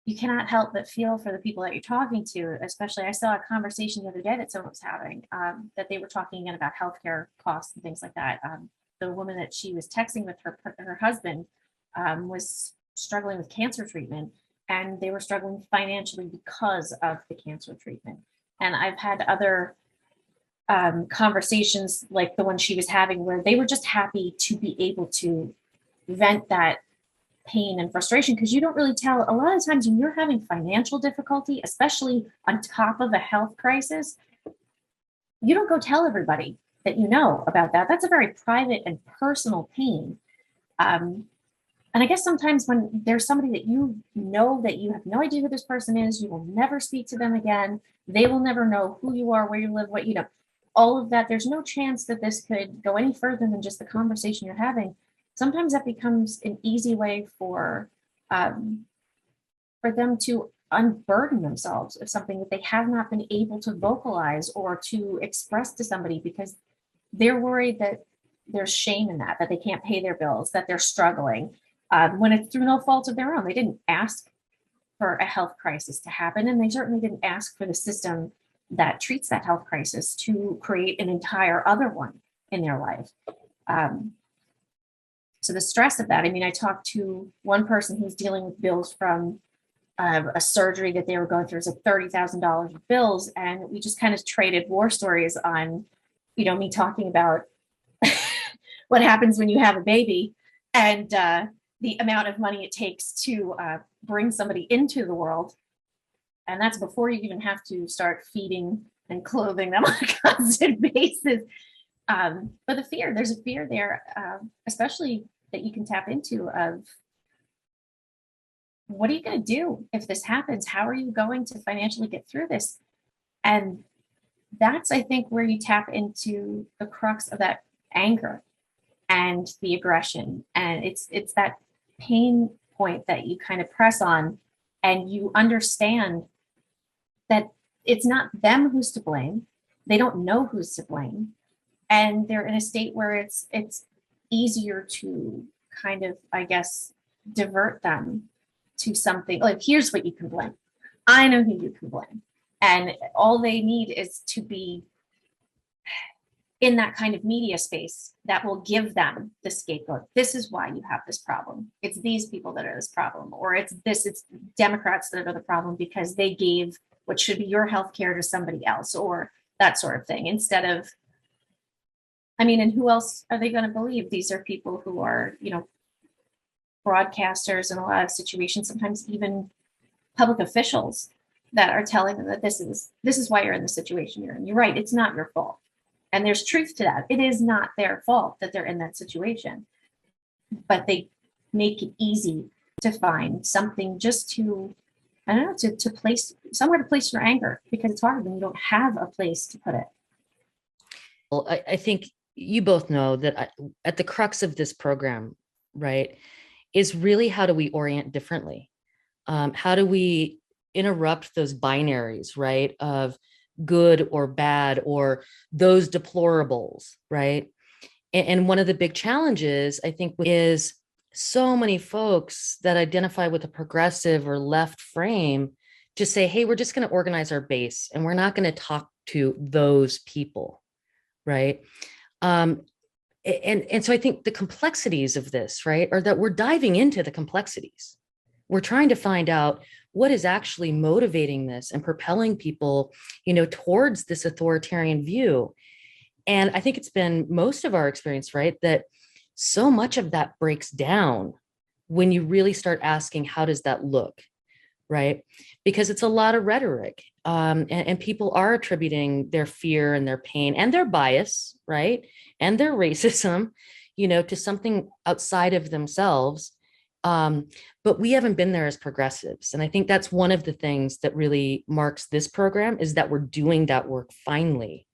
you cannot help but feel for the people that you're talking to. Especially, I saw a conversation the other day that someone was having, that they were talking again about healthcare costs and things like that. The woman that she was texting with, her husband, was struggling with cancer treatment, and they were struggling financially because of the cancer treatment. And I've had other conversations like the one she was having, where they were just happy to be able to vent that pain and frustration, because you don't really tell. A lot of times when you're having financial difficulty, especially on top of a health crisis, you don't go tell everybody that you know about that. That's a very private and personal pain. um, and I guess sometimes when there's somebody that you know that you have no idea who this person is, you will never speak to them again, they will never know who you are, where you live, what you know, all of that, there's no chance that this could go any further than just the conversation you're having. Sometimes that becomes an easy way um, for them to unburden themselves of something that they have not been able to vocalize or to express to somebody, because they're worried that there's shame in that they can't pay their bills, that they're struggling, when it's through no fault of their own. They didn't ask for a health crisis to happen, and they certainly didn't ask for the system that treats that health crisis to create an entire other one in their life. Um, so the stress of that, I mean, I talked to one person who's dealing with bills from a surgery that they were going through. It was like $30,000 of bills, and we just kind of traded war stories on, me talking about what happens when you have a baby, and the amount of money it takes to bring somebody into the world. And that's before you even have to start feeding and clothing them on a constant basis. But there's a fear there, especially that you can tap into, of what are you going to do if this happens? How are you going to financially get through this? And that's, I think, where you tap into the crux of that anger and the aggression. And it's that pain point that you kind of press on, and you understand that it's not them who's to blame. They don't know who's to blame. And they're in a state where it's easier to kind of, I guess, divert them to something like, here's what you can blame. I know who you can blame. And all they need is to be in that kind of media space that will give them the scapegoat. This is why you have this problem. It's these people that are this problem, or it's Democrats that are the problem because they gave what should be your health care to somebody else, or that sort of thing. Instead of, I mean, and who else are they going to believe? These are people who are, broadcasters in a lot of situations, sometimes even public officials, that are telling them that this is why you're in the situation you're in. You're right, it's not your fault. And there's truth to that. It is not their fault that they're in that situation. But they make it easy to find something just to, I don't know, to place somewhere to place your anger, because it's hard when you don't have a place to put it. Well, I think you both know that at the crux of this program, right, is really, how do we orient differently? How do we interrupt those binaries, right, of good or bad, or those deplorables, right? And one of the big challenges, I think, is so many folks that identify with a progressive or left frame just say, hey, we're just going to organize our base and we're not going to talk to those people, right? And so I think the complexities of this, right, are that we're diving into the complexities. We're trying to find out what is actually motivating this and propelling people, towards this authoritarian view. And I think it's been most of our experience, right, that so much of that breaks down when you really start asking, how does that look, right? Because it's a lot of rhetoric, and people are attributing their fear and their pain and their bias, right, and their racism, to something outside of themselves. But we haven't been there as progressives. And I think that's one of the things that really marks this program, is that we're doing that work finally.